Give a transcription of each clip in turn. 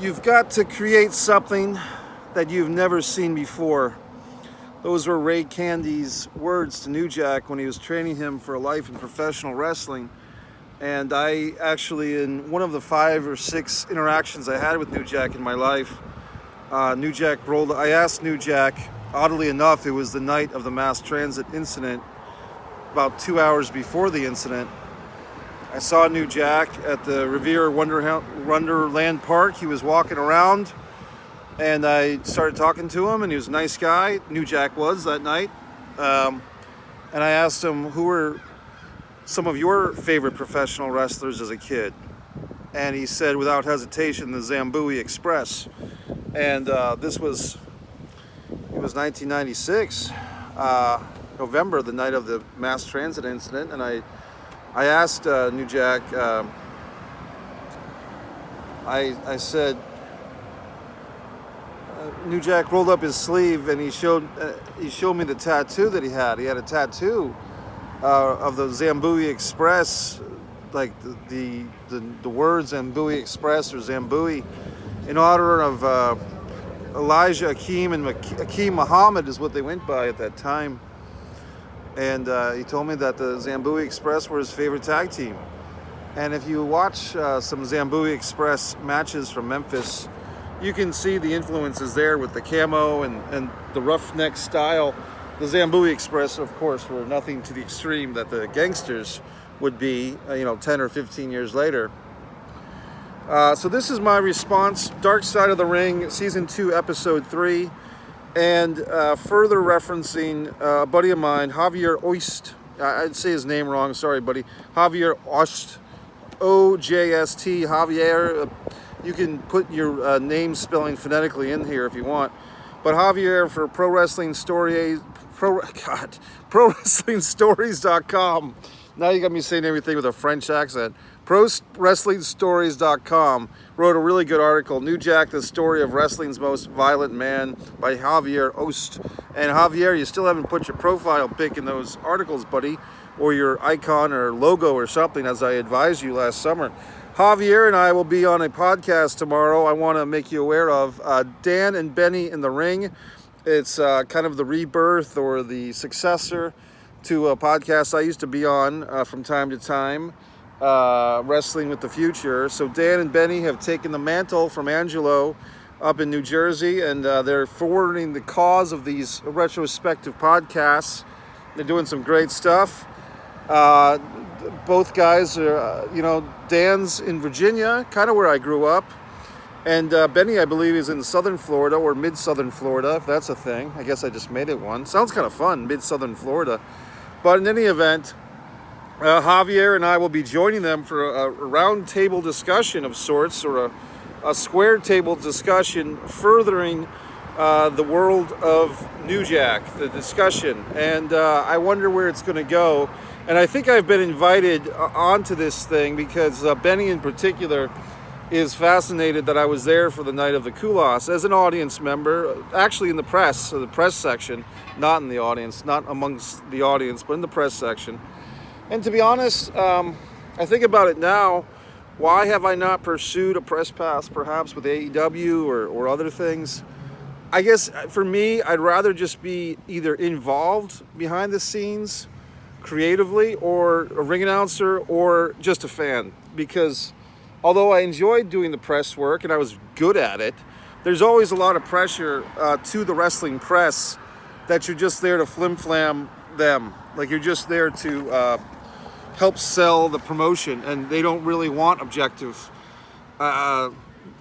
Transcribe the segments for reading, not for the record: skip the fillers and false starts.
You've got to create something that you've never seen before. Those were Ray Candy's words to New Jack when he was training him for a life in professional wrestling. And I actually, in one of the 5 or 6 interactions I had with New Jack in my life, I asked New Jack, oddly enough, it was the night of the mass transit incident, about 2 hours before the incident. I saw New Jack at the Riviera Wonderland Park. He was walking around, and I started talking to him, and he was a nice guy. New Jack was that night. And I asked him, who were some of your favorite professional wrestlers as a kid? And he said, without hesitation, the Zambui Express. And it was 1996, November, the night of the mass transit incident, and I asked New Jack, I said, New Jack rolled up his sleeve and he showed me the tattoo that he had. He had a tattoo of the Zambui Express, like the word Zambui Express or Zambui, in honor of Elijah Akeem and Akeem Muhammad is what they went by at that time. And he told me that the Zambui Express were his favorite tag team. And if you watch some Zambui Express matches from Memphis, you can see the influences there with the camo and the roughneck style. The Zambui Express, of course, were nothing to the extreme that the Gangsters would be, 10 or 15 years later. So this is my response, Dark Side of the Ring, Season 2, Episode 3. And further referencing a buddy of mine, Javier Ojst. I'd say his name wrong, sorry buddy. Javier Ojst, O-J-S-T, Javier. You can put your name spelling phonetically in here if you want. But Javier for Pro Wrestling Stories.com. Now you got me saying everything with a French accent. ProWrestlingStories.com wrote a really good article, New Jack, the story of wrestling's most violent man, by Javier Ojst. And Javier, you still haven't put your profile pic in those articles, buddy, or your icon or logo or something, as I advised you last summer. Javier and I will be on a podcast tomorrow I want to make you aware of, Dan and Benny in the Ring. It's kind of the rebirth or the successor to a podcast I used to be on from time to time. Wrestling with the Future. So Dan and Benny have taken the mantle from Angelo up in New Jersey, and they're forwarding the cause of these retrospective podcasts. They're doing some great stuff. Both guys are, Dan's in Virginia, kind of where I grew up, and Benny, I believe, is in Southern Florida or mid-Southern Florida, if that's a thing. I guess I just made it one. Sounds kind of fun, mid-Southern Florida. But in any event, Javier and I will be joining them for a round table discussion of sorts, or a square table discussion furthering the world of New Jack, the discussion. And I wonder where it's going to go. And I think I've been invited onto this thing because Benny in particular is fascinated that I was there for the night of the Erickulas as an audience member, actually in the press, so the press section, not in the audience, not amongst the audience, but in the press section. And to be honest, I think about it now, why have I not pursued a press pass perhaps with AEW or other things? I guess for me, I'd rather just be either involved behind the scenes creatively, or a ring announcer, or just a fan. Because although I enjoyed doing the press work and I was good at it, there's always a lot of pressure to the wrestling press that you're just there to flim-flam them. Like you're just there to help sell the promotion, and they don't really want objective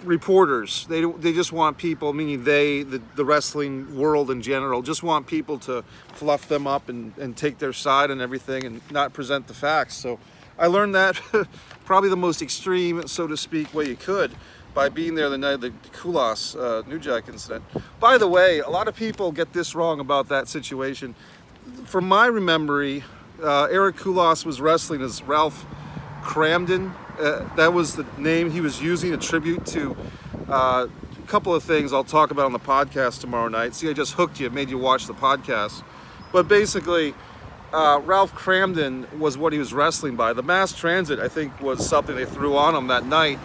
reporters. They just want people, meaning the wrestling world in general, just want people to fluff them up and take their side and everything and not present the facts. So I learned that probably the most extreme, so to speak, way you could by being there the night of the Erickulas New Jack incident. By the way, a lot of people get this wrong about that situation. From my memory, Erickulas was wrestling as Ralph Cramden. That was the name he was using, a tribute to a couple of things I'll talk about on the podcast tomorrow night. See, I just hooked you, made you watch the podcast. But basically, Ralph Cramden was what he was wrestling by. The mass transit, I think, was something they threw on him that night.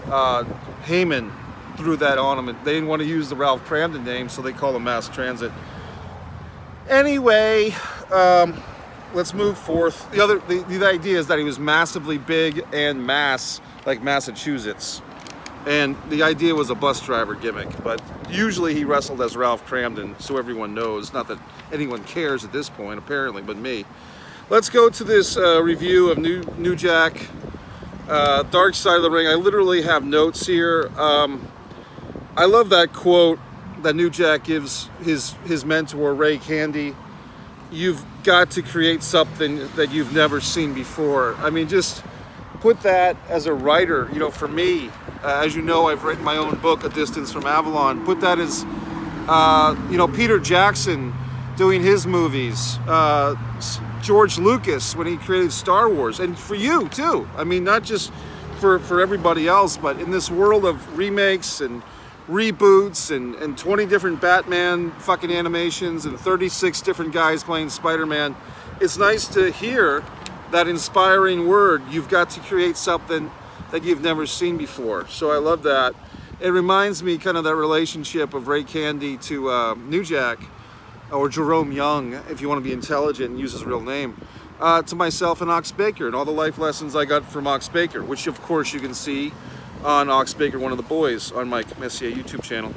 Heyman threw that on him. They didn't want to use the Ralph Cramden name, so they call him Mass Transit. Anyway, let's move forth. The idea is that he was massively big and mass, like Massachusetts. And the idea was a bus driver gimmick, but usually he wrestled as Ralph Cramden, so everyone knows. Not that anyone cares at this point, apparently, but me. Let's go to this review of New Jack, Dark Side of the Ring. I literally have notes here. I love that quote that New Jack gives his mentor, Ray Candy. You've got to create something that you've never seen before. I mean, just put that as a writer, you know, for me. As you know, I've written my own book, A Distance from Avalon. Put that as, you know, Peter Jackson doing his movies, George Lucas when he created Star Wars, and for you too. I mean, not just for everybody else, but in this world of remakes and reboots and 20 different Batman fucking animations and 36 different guys playing Spider-Man, it's nice to hear that inspiring word, you've got to create something that you've never seen before. So I love that. It reminds me kind of that relationship of Ray Candy to New Jack, or Jerome Young, if you want to be intelligent and use his real name, to myself and Ox Baker, and all the life lessons I got from Ox Baker, which of course you can see on Ox Baker, one of the boys, on my Messier YouTube channel.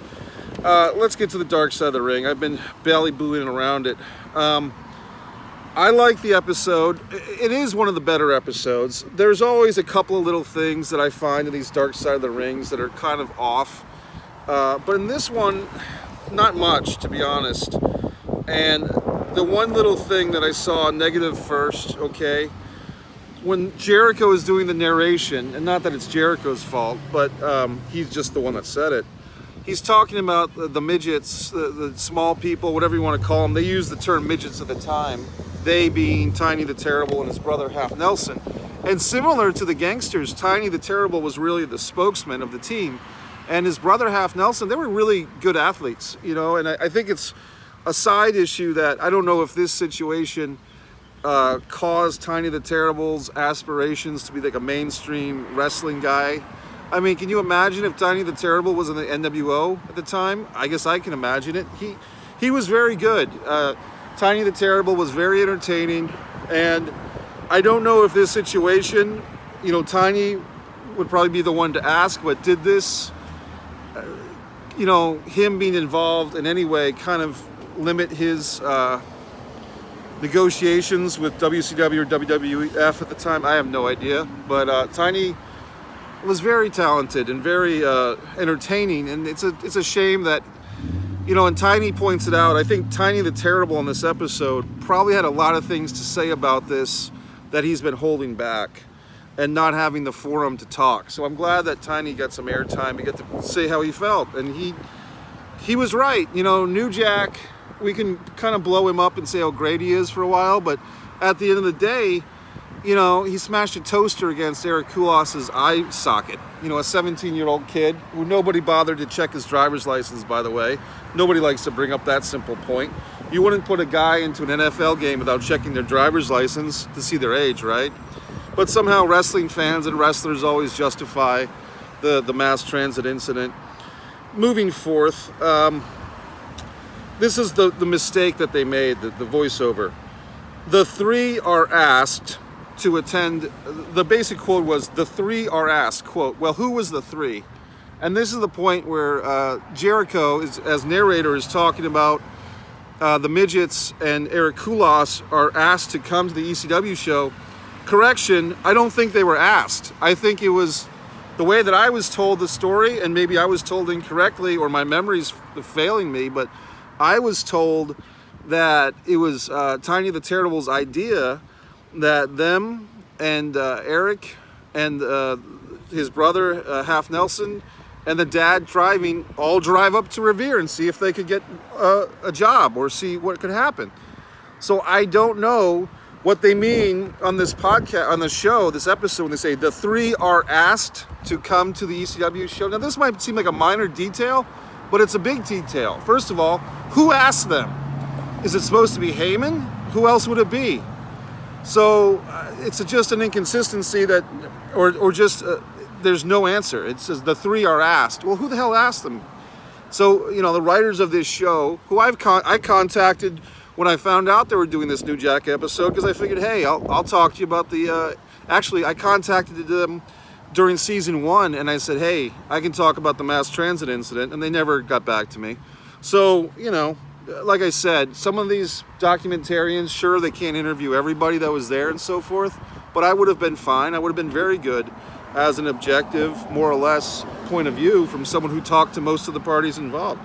Let's get to the Dark Side of the Ring. I've been belly-booing around it. I like the episode. It is one of the better episodes. There's always a couple of little things that I find in these Dark Side of the Rings that are kind of off. But in this one, not much, to be honest. And the one little thing that I saw negative first, okay, when Jericho is doing the narration, and not that it's Jericho's fault, but he's just the one that said it. He's talking about the midgets, the small people, whatever you want to call them. They used the term midgets at the time. They being Tiny the Terrible and his brother Half Nelson. And similar to the Gangsters, Tiny the Terrible was really the spokesman of the team. And his brother Half Nelson, they were really good athletes, you know, and I think it's a side issue that I don't know if this situation caused Tiny the Terrible's aspirations to be like a mainstream wrestling guy. I mean, can you imagine if Tiny the Terrible was in the NWO at the time? I guess I can imagine it. He was very good. Tiny the Terrible was very entertaining, and I don't know if this situation, you know, Tiny would probably be the one to ask, but did this, you know, him being involved in any way kind of limit his negotiations with WCW or WWF at the time? I have no idea, but Tiny was very talented and very entertaining, and it's a shame that, you know, and Tiny points it out. I think Tiny the Terrible in this episode probably had a lot of things to say about this that he's been holding back and not having the forum to talk. So I'm glad that Tiny got some airtime to get to say how he felt, and he was right. You know, New Jack, we can kind of blow him up and say how great he is for a while, but at the end of the day, you know, he smashed a toaster against Erickulas' eye socket. You know, a 17-year-old kid who nobody bothered to check his driver's license, by the way. Nobody likes to bring up that simple point. You wouldn't put a guy into an NFL game without checking their driver's license to see their age, right? But somehow wrestling fans and wrestlers always justify the mass transit incident. Moving forth, this is the mistake that they made, the voiceover. The three are asked to attend. The basic quote was, the three are asked, quote, well, who was the three? And this is the point where Jericho, as narrator, is talking about the midgets and Erickulas are asked to come to the ECW show. Correction, I don't think they were asked. I think it was the way that I was told the story, and maybe I was told incorrectly or my memory's failing me, but I was told that it was Tiny the Terrible's idea that them and Eric and his brother Half Nelson and the dad driving all drive up to Revere and see if they could get a job or see what could happen. So I don't know what they mean on this podcast, on the show, this episode, when they say the three are asked to come to the ECW show. Now this might seem like a minor detail, but it's a big detail. First of all, who asked them? Is it supposed to be Heyman? Who else would it be? So it's just an inconsistency that, or just there's no answer. It says the three are asked. Well, who the hell asked them? So, you know, the writers of this show, who I contacted when I found out they were doing this New Jack episode, because I figured, hey, I'll talk to you about the, actually, I contacted them during season 1, and I said, hey, I can talk about the mass transit incident, and they never got back to me. So, you know, like I said, some of these documentarians, sure, they can't interview everybody that was there and so forth, but I would have been fine. I would have been very good as an objective, more or less, point of view from someone who talked to most of the parties involved.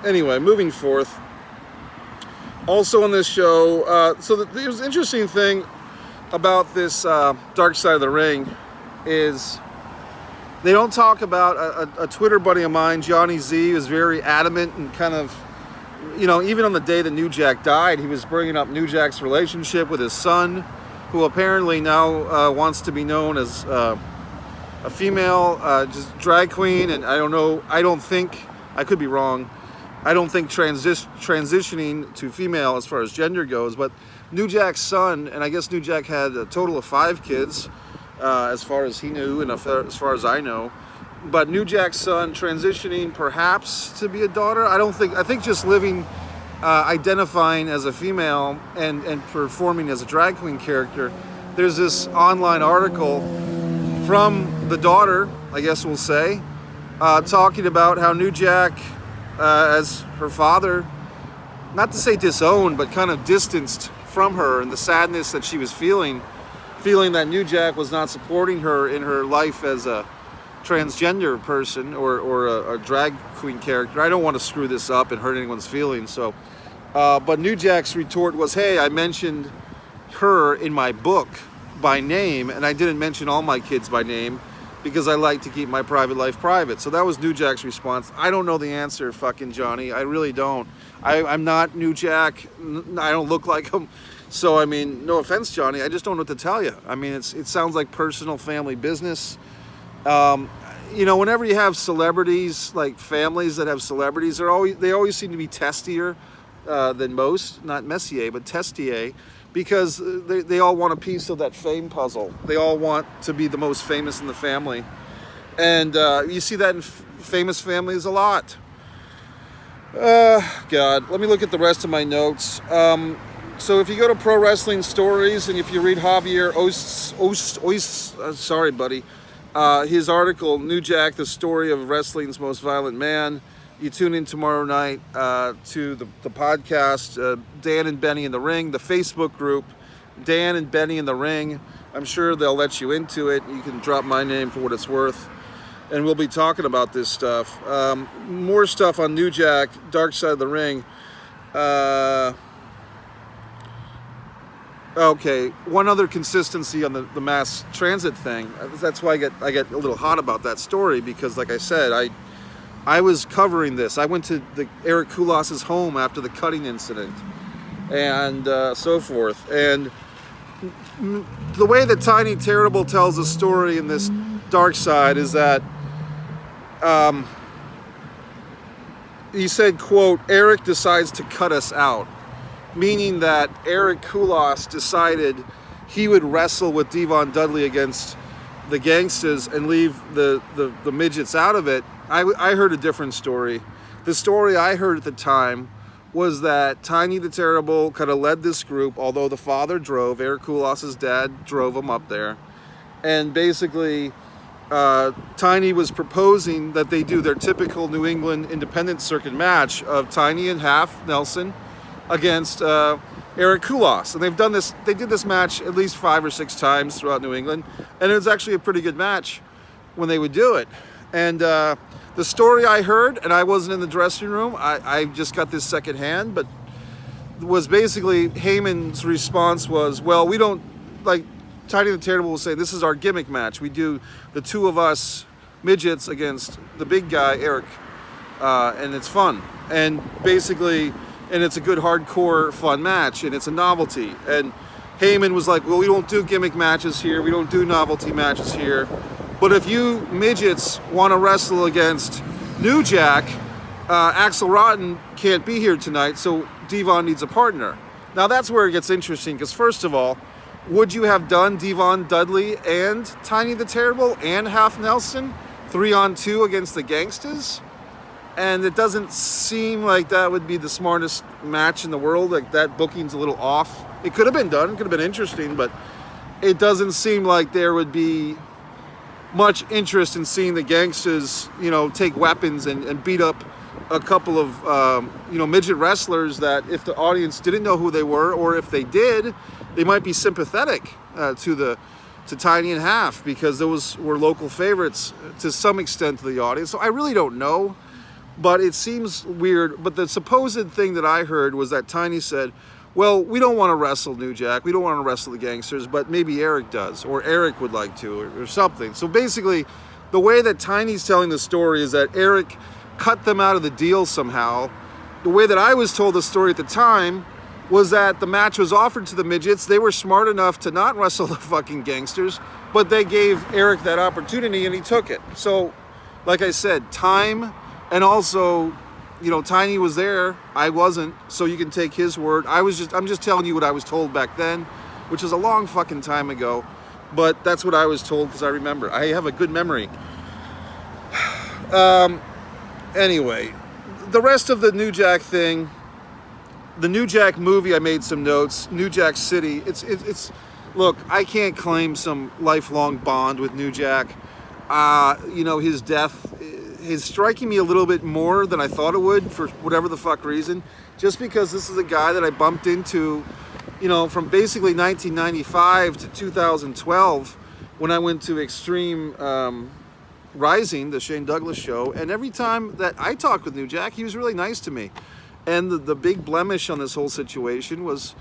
Anyway, moving forth. Also on this show, there's an interesting thing about this Dark Side of the Ring is they don't talk about a Twitter buddy of mine, Johnny Z, was very adamant and kind of, you know, even on the day that New Jack died, he was bringing up New Jack's relationship with his son, who apparently now wants to be known as a female just drag queen, and I don't know, I could be wrong, I don't think transitioning to female as far as gender goes, but New Jack's son, and I guess New Jack had a total of 5 kids, as far as he knew and as far as I know, but New Jack's son transitioning perhaps to be a daughter, I think just living, identifying as a female and performing as a drag queen character. There's this online article from the daughter, I guess we'll say, talking about how New Jack, as her father, not to say disowned, but kind of distanced from her, and the sadness that she was feeling that New Jack was not supporting her in her life as a transgender person or a drag queen character. I don't want to screw this up and hurt anyone's feelings, so but New Jack's retort was, hey, I mentioned her in my book by name, and I didn't mention all my kids by name because I like to keep my private life private. So that was New Jack's response. I don't know the answer, fucking Johnny. I really don't. I'm not New Jack. I don't look like him. So, I mean, no offense, Johnny. I just don't know what to tell you. I mean, it sounds like personal family business. You know, whenever you have celebrities, like families that have celebrities, they always seem to be testier than most. Not Messier, but testier. Because they all want a piece of that fame puzzle. They all want to be the most famous in the family. And you see that in famous families a lot. God, let me look at the rest of my notes. So if you go to Pro Wrestling Stories, and if you read Javier Ojst, sorry buddy, his article, New Jack, the story of wrestling's most violent man, you tune in tomorrow night to the podcast, Dan and Benny in the Ring, the Facebook group, Dan and Benny in the Ring. I'm sure they'll let you into it. You can drop my name for what it's worth. And we'll be talking about this stuff. More stuff on New Jack, Dark Side of the Ring. Okay, one other consistency on the mass transit thing. That's why I get a little hot about that story, because like I said, I was covering this. I went to the Erickulas' home after the cutting incident and so forth. And the way that Tiny Terrible tells the story in this Dark Side is that he said, quote, Eric decides to cut us out. Meaning that Erickulas decided he would wrestle with Devon Dudley against the Gangsters and leave the midgets out of it. I heard a different story. The story I heard at the time was that Tiny the Terrible kind of led this group, although the father drove, Erickulas' dad drove him up there. And basically, Tiny was proposing that they do their typical New England independent circuit match of Tiny and Half Nelson against Erickulas. And they did this match at least 5 or 6 times throughout New England, and it was actually a pretty good match when they would do it. And the story I heard, and I wasn't in the dressing room, I just got this secondhand, but was basically Heyman's response was, well, we don't, like Tiny the Terrible will say, this is our gimmick match. We do the 2 of us midgets against the big guy, Eric, and it's fun. And basically, and it's a good hardcore fun match, and it's a novelty. And Heyman was like, well, we don't do gimmick matches here, we don't do novelty matches here, but if you midgets want to wrestle against New Jack, Axel Rotten can't be here tonight, so Devon needs a partner. Now that's where it gets interesting, because first of all, would you have done Devon Dudley and Tiny the Terrible and Half Nelson 3-on-2 against the Gangstas? And it doesn't seem like that would be the smartest match in the world. Like, that booking's a little off. It could have been done, it could have been interesting, but it doesn't seem like there would be much interest in seeing the Gangstas, you know, take weapons and beat up a couple of, you know, midget wrestlers that if the audience didn't know who they were, or if they did, they might be sympathetic to Tiny and Half, because those were local favorites to some extent to the audience. So I really don't know. But it seems weird. But the supposed thing that I heard was that Tiny said, well, we don't want to wrestle New Jack. We don't want to wrestle the Gangsters, but maybe Eric does, or Eric would like to, or something. So basically, the way that Tiny's telling the story is that Eric cut them out of the deal somehow. The way that I was told the story at the time was that the match was offered to the midgets. They were smart enough to not wrestle the fucking Gangsters, but they gave Eric that opportunity and he took it. So, like I said, time. And also, you know, Tiny was there, I wasn't, so you can take his word. I'm just telling you what I was told back then, which is a long fucking time ago, but that's what I was told because I remember. I have a good memory. Anyway, the rest of the New Jack thing, the New Jack movie, I made some notes. New Jack City, it's look, I can't claim some lifelong bond with New Jack. You know, his death is striking me a little bit more than I thought it would, for whatever the fuck reason, just because this is a guy that I bumped into, you know, from basically 1995 to 2012 when I went to Extreme Rising, the Shane Douglas show, and every time that I talked with New Jack, he was really nice to me. And the big blemish on this whole situation was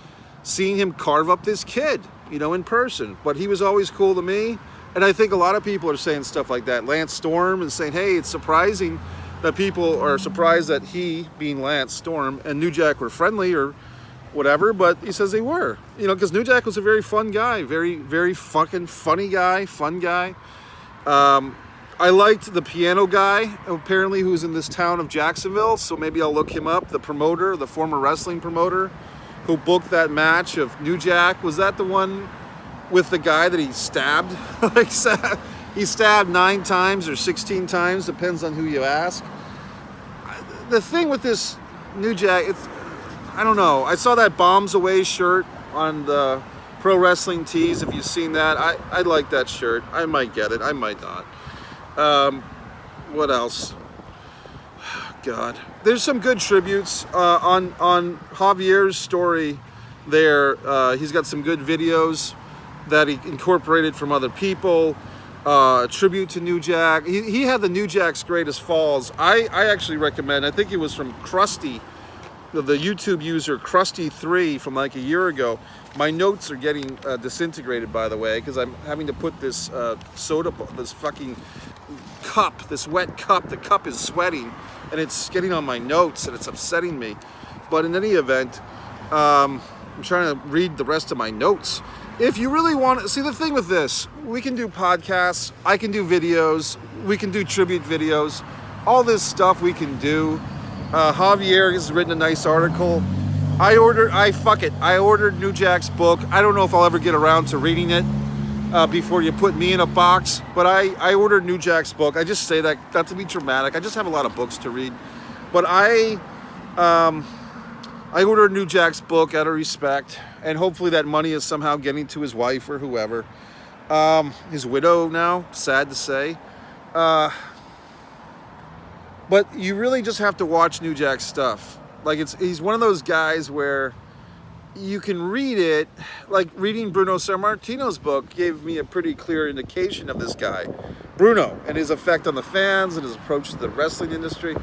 seeing him carve up this kid, you know, in person. But he was always cool to me. And I think a lot of people are saying stuff like that. Lance Storm is saying, hey, it's surprising that people are surprised that he, being Lance Storm, and New Jack were friendly or whatever, but he says they were. You know, because New Jack was a very fun guy, very, very fucking funny guy, fun guy. I liked the piano guy, apparently, who's in this town of Jacksonville, so maybe I'll look him up. The promoter, the former wrestling promoter, who booked that match of New Jack. Was that the one with the guy that he stabbed? Like, he stabbed 9 times or 16 times, depends on who you ask. The thing with this New Jack, I don't know. I saw that Bombs Away shirt on the Pro Wrestling Tees. If you've seen that, I like that shirt. I might get it, I might not. What else? God, there's some good tributes on Javier's story there. He's got some good videos that he incorporated from other people. Tribute to New Jack. He had the New Jack's Greatest Falls. I actually recommend, I think it was from Krusty, the YouTube user Krusty3 from like a year ago. My notes are getting disintegrated, by the way, because I'm having to put this this fucking cup, this wet cup, the cup is sweating, and it's getting on my notes, and it's upsetting me. But in any event, I'm trying to read the rest of my notes. If you really want to, see the thing with this, we can do podcasts, I can do videos, we can do tribute videos, all this stuff we can do. Javier has written a nice article. I ordered New Jack's book. I don't know if I'll ever get around to reading it before you put me in a box, but I ordered New Jack's book. I just say that not to be dramatic. I just have a lot of books to read. But I ordered New Jack's book out of respect, and hopefully that money is somehow getting to his wife or whoever. His widow now, sad to say. But you really just have to watch New Jack's stuff. Like, he's one of those guys where you can read it, like reading Bruno Sammartino's book gave me a pretty clear indication of this guy, Bruno, and his effect on the fans and his approach to the wrestling industry.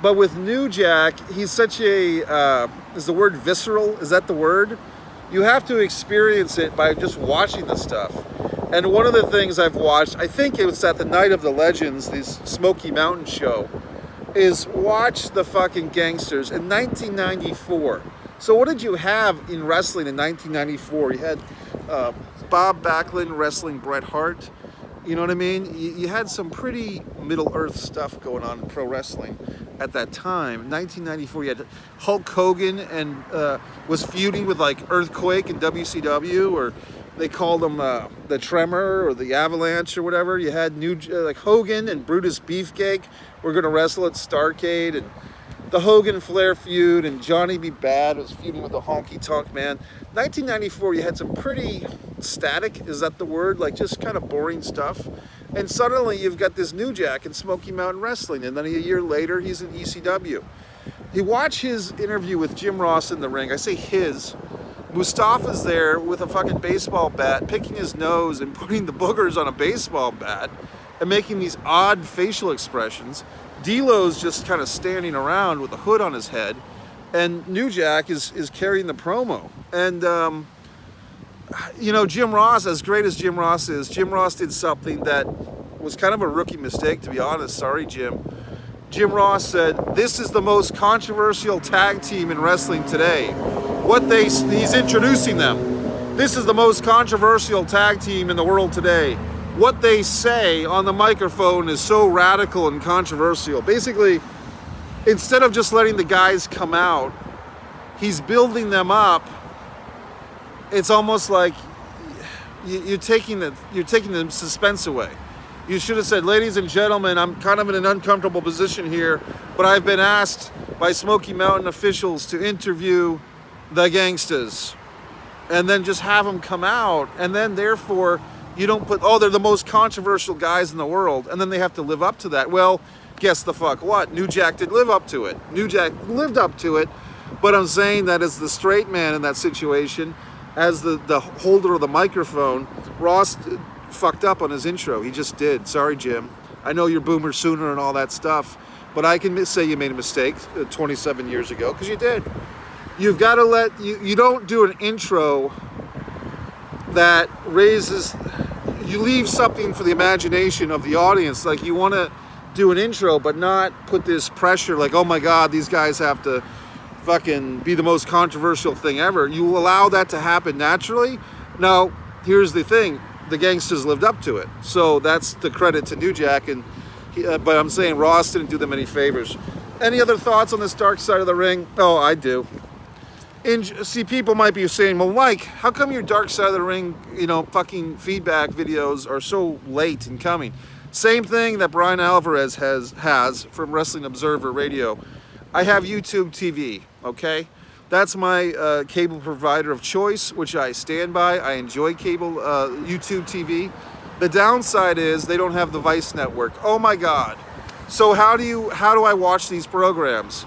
But with New Jack, he's such a, is the word visceral? Is that the word? You have to experience it by just watching the stuff. And one of the things I've watched, I think it was at the Night of the Legends, this Smoky Mountain show, is watch the fucking Gangsters in 1994. So what did you have in wrestling in 1994? You had Bob Backlund wrestling Bret Hart. You know what I mean? You had some pretty Middle Earth stuff going on in pro wrestling at that time. In 1994, you had Hulk Hogan and was feuding with like Earthquake and WCW, or they called them the Tremor or the Avalanche or whatever. You had like Hogan and Brutus Beefcake were going to wrestle at Starrcade, and the Hogan Flair feud, and Johnny B. Bad was feuding with the Honky Tonk Man. 1994, you had some pretty static, is that the word? Like just kind of boring stuff. And suddenly you've got this New Jack in Smoky Mountain Wrestling, and then a year later he's in ECW. You watch his interview with Jim Ross in the ring. I say his. Mustafa's there with a fucking baseball bat, picking his nose and putting the boogers on a baseball bat and making these odd facial expressions. D'Lo's just kind of standing around with a hood on his head, and New Jack is carrying the promo. And you know, Jim Ross, as great as Jim Ross is, Jim Ross did something that was kind of a rookie mistake, to be honest. Sorry, Jim. Jim Ross said, "This is the most controversial tag team in wrestling today." He's introducing them. This is the most controversial tag team in the world today. What they say on the microphone is so radical and controversial. Basically, instead of just letting the guys come out, he's building them up. It's almost like you're taking the suspense away. You should have said, "Ladies and gentlemen, I'm kind of in an uncomfortable position here, but I've been asked by Smoky Mountain officials to interview the gangsters," and then just have them come out, and then therefore you don't put, "Oh, they're the most controversial guys in the world," and then they have to live up to that. Well, guess the fuck what? New Jack did live up to it. New Jack lived up to it, but I'm saying that as the straight man in that situation, as the holder of the microphone, Ross fucked up on his intro. He just did. Sorry, Jim. I know you're Boomer Sooner and all that stuff, but I can say you made a mistake 27 years ago, because you did. You've got to you don't do an intro that raises, you leave something for the imagination of the audience. Like, you want to do an intro, but not put this pressure like, oh my God, these guys have to fucking be the most controversial thing ever. You allow that to happen naturally. Now, here's the thing. The gangsters lived up to it. So that's the credit to New Jack. But I'm saying Ross didn't do them any favors. Any other thoughts on this dark side of the ring? Oh, I do. See, people might be saying, well, Mike, how come your dark side of the ring, fucking feedback videos are so late in coming? Same thing that Brian Alvarez has from Wrestling Observer Radio. I have YouTube TV, okay? That's my cable provider of choice, which I stand by. I enjoy cable YouTube TV. The downside is they don't have the Vice network. Oh my God. So how do I watch these programs?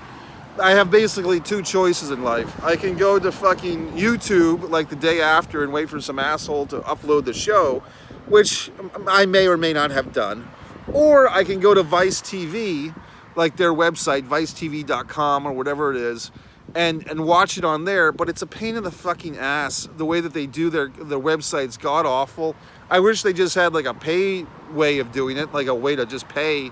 I have basically two choices in life. I can go to fucking YouTube like the day after and wait for some asshole to upload the show, which I may or may not have done. Or I can go to Vice TV, like their website, vicetv.com or whatever it is, and watch it on there. But it's a pain in the fucking ass. The way that they do their website's god awful. I wish they just had like a pay way of doing it, like a way to just pay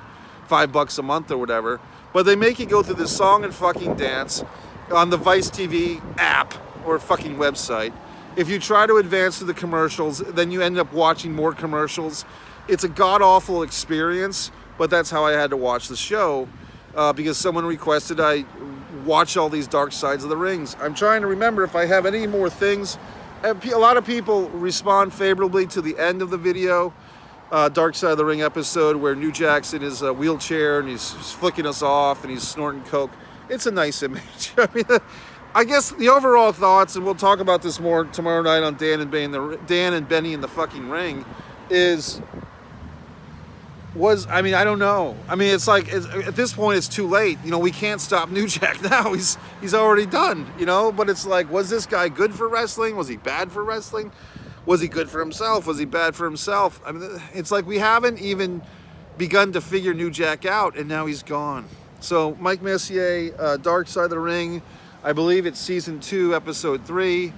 $5 a month or whatever. But they make you go through this song and fucking dance on the Vice TV app or fucking website. If you try to advance to the commercials, then you end up watching more commercials. It's a god-awful experience, but that's how I had to watch the show because someone requested I watch all these dark sides of the rings. I'm trying to remember if I have any more things. A lot of people respond favorably to the end of the video. Dark Side of the Ring episode where New Jack's in his wheelchair and he's flicking us off and he's snorting coke. It's a nice image. I mean, I guess the overall thoughts, and we'll talk about this more tomorrow night on Dan and Benny in the fucking ring, I don't know. I mean, it's like at this point it's too late. We can't stop New Jack now. He's already done. But it's like, was this guy good for wrestling? Was he bad for wrestling? Was he good for himself? Was he bad for himself? I mean, it's like we haven't even begun to figure New Jack out, and now he's gone. So, Mike Messier, Dark Side of the Ring, I believe it's Season 2, Episode 3.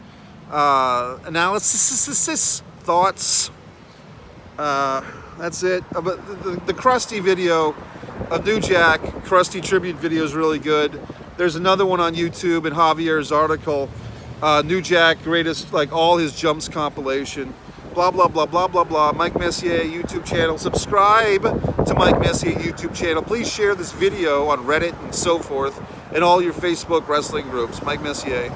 Analysis, thoughts. That's it. But the Krusty video of New Jack, Krusty tribute video is really good. There's another one on YouTube in Javier's article. New Jack, greatest, like all his jumps compilation, blah, blah, blah, blah, blah, blah. Mike Messier YouTube channel. Subscribe to Mike Messier YouTube channel. Please share this video on Reddit and so forth and all your Facebook wrestling groups. Mike Messier.